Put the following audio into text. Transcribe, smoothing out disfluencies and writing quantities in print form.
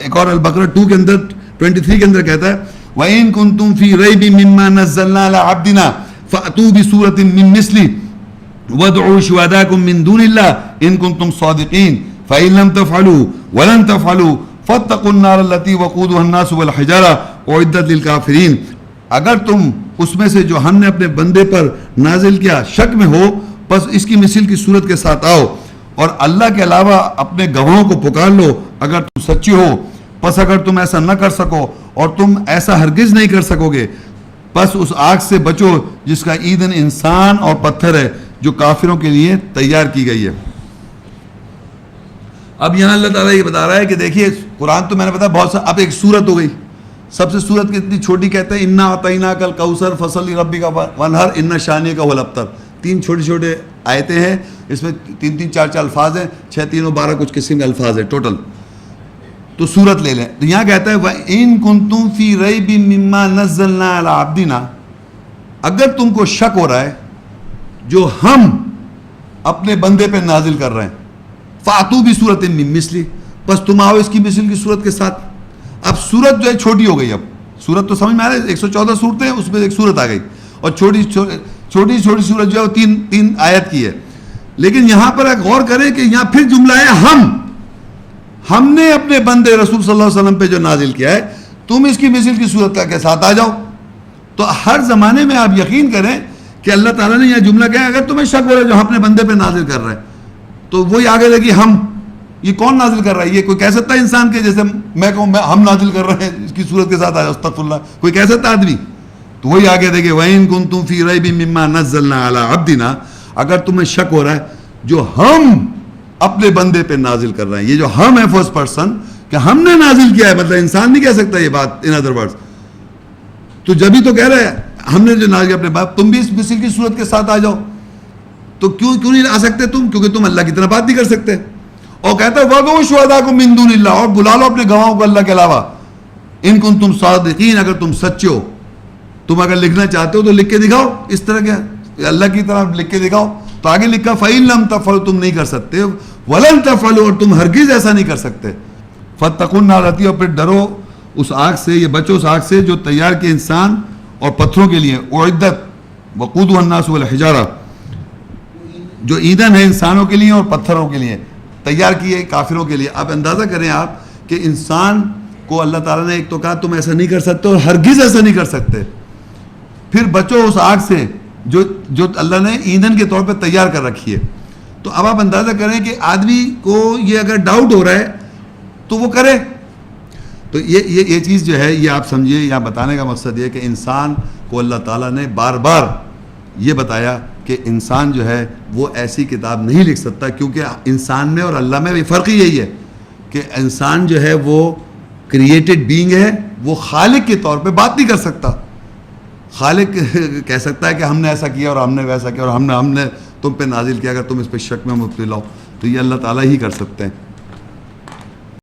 ایک اور البقرہ 2 کے اندر 23 کے اندر کہتا ہے وَإِن كُنتُم فِي رَيْبٍ مِّمَّا نَزَّلْنَا عَلَىٰ عَبْدِنَا فَأْتُوا بِسُورَةٍ مِّن مِّثْلِهِ وَادْعُوا شُهَدَاءَكُم مِّن دُونِ اللَّهِ إِن كُنتُم صَادِقِينَ فَإِن لَّمْ تَفْعَلُوا وَلَن تَفْعَلُوا فَاتَّقُوا النَّارَ الَّتِي وَقُودُهَا النَّاسُ وَالْحِجَارَةُ أُعِدَّتْ لِلْكَافِرِينَ. اگر تم اس میں سے جو ہم نے اپنے بندے پر نازل کیا شک میں ہو بس اس کی مثل کی صورت کے ساتھ آؤ اور اللہ کے علاوہ اپنے گواہوں کو پکار لو اگر تم سچی ہو. پس اگر تم ایسا نہ کر سکو اور تم ایسا ہرگز نہیں کر سکو گے پس اس آگ سے بچو جس کا ایندھن انسان اور پتھر ہے جو کافروں کے لیے تیار کی گئی ہے. اب یہاں اللہ تعالیٰ یہ بتا رہا ہے کہ دیکھیے قرآن تو میں نے بتایا بہت سا, اب ایک سورت ہو گئی. سب سے سورت کتنی چھوٹی کہتے ہیں انا اعطیناک الکوثر فصلی لربک وانحر ان شانئک هو الابتر. 3 چھوٹے چھوٹے آیتیں ہیں, اس میں 3 4 الفاظ ہیں, 6 3 12 کچھ قسم کے الفاظ ہیں ٹوٹل. تو سورت لے لیں تو یہاں کہتا ہے وَإِن كُنتُم فِي رَيْبٍ مِّمَّا نَزَّلْنَا عَلَىٰ عَبْدِنَا, اگر تم کو شک ہو رہا ہے جو ہم اپنے بندے پہ نازل کر رہے ہیں فَأْتُوا بِسُورَةٍ مِّن مِّثْلِهِ, بس تم آؤ اس کی مثل کی صورت کے ساتھ. اب صورت جو ہے چھوٹی ہو گئی. اب صورت تو سمجھ میں آ رہا ہے 114 صورتیں اس میں ایک صورت آ گئی اور چھوٹی صورت جو ہے وہ 3 آیت کی ہے. لیکن یہاں پر ایک غور کریں کہ یہاں پھر جملہ ہے ہم نے اپنے بندے رسول صلی اللہ علیہ وسلم پہ جو نازل کیا ہے تم اس کی مثل کی صورت کے ساتھ آ جاؤ. تو ہر زمانے میں آپ یقین کریں کہ اللہ تعالیٰ نے یہ جملہ کہا اگر تمہیں شک ہو رہا ہے جو ہم اپنے بندے پہ نازل کر رہے ہیں تو وہی آگے لگی ہم, یہ کون نازل کر رہا ہے؟ یہ کوئی کہہ سکتا ہے انسان کے جیسے میں کہوں ہم نازل کر رہے ہیں اس کی صورت کے ساتھ آ جاؤ استغفر اللہ, کوئی کہہ سکتا آدمی؟ تو وہی آگے دیکھیں وَإِن كُنتُم فِي رَيْبٍ مِّمَّا نَزَّلْنَا عَلَىٰ عَبْدِنَا, اگر تمہیں شک ہو رہا ہے جو ہم اپنے بندے پہ نازل کر رہے ہیں. یہ جو ہم ہے فرسٹ پرسن کہ ہم نے نازل کیا ہے, مطلب انسان نہیں کہہ سکتا یہ بات ان ادر ورڈز. تو جبھی تو کہہ رہے ہیں ہم نے جو نازل کیا اپنے باپ, تم بھی اس مثل کی صورت کے ساتھ آ جاؤ. تو کیوں نہیں آ سکتے تم؟ کیونکہ تم اللہ کی طرح بات نہیں کر سکتے. اور کہتا ہے وَادْعُوا شُهَدَاءَكُم مِّن دُونِ اللَّهِ, اور بلا لو اپنے گواہوں کو اللہ کے علاوہ. ان كنتم صادقین, اگر تم سچے ہو. تم اگر لکھنا چاہتے ہو تو لکھ کے دکھاؤ اس طرح کے اللہ کی طرح لکھ کے دکھاؤ. تو آگے لکھا فَإِن لَّمْ تَفْعَلُوا, تم نہیں کر سکتے, وَلَن تَفْعَلُوا, اور تم ہرگز ایسا نہیں کر سکتے. فَاتَّقُوا النَّارَ الَّتِي, اور پھر ڈرو اس آگ سے, یہ بچو اس آگ سے جو تیار کے انسان اور پتھروں کے لیے. اُعِدَّتْ وَقُودُهَا النَّاسُ وَالْحِجَارَةُ, جو ایندھن ہے انسانوں کے لیے اور پتھروں کے لیے تیار کیے کافروں کے لیے. اب اندازہ کریں آپ کہ انسان کو اللہ تعالیٰ نے ایک تو کہا تم ایسا نہیں کر سکتے اور ہرگز ایسا نہیں کر سکتے, پھر بچو اس آگ سے جو اللہ نے ایندھن کے طور پہ تیار کر رکھی ہے. تو اب آپ اندازہ کریں کہ آدمی کو یہ اگر ڈاؤٹ ہو رہا ہے تو وہ کرے. تو یہ چیز جو ہے یہ آپ سمجھیے, یہاں بتانے کا مقصد یہ کہ انسان کو اللہ تعالیٰ نے بار بار یہ بتایا کہ انسان جو ہے وہ ایسی کتاب نہیں لکھ سکتا, کیونکہ انسان میں اور اللہ میں فرق ہی یہی ہے کہ انسان جو ہے وہ کریٹڈ بینگ ہے, وہ خالق کے طور پہ بات نہیں کر سکتا. خالق کہہ سکتا ہے کہ ہم نے ایسا کیا اور ہم نے ویسا کیا اور ہم نے تم پہ نازل کیا, اگر تم اس پہ شک میں مبتلا ہو تو یہ اللہ تعالیٰ ہی کر سکتے ہیں.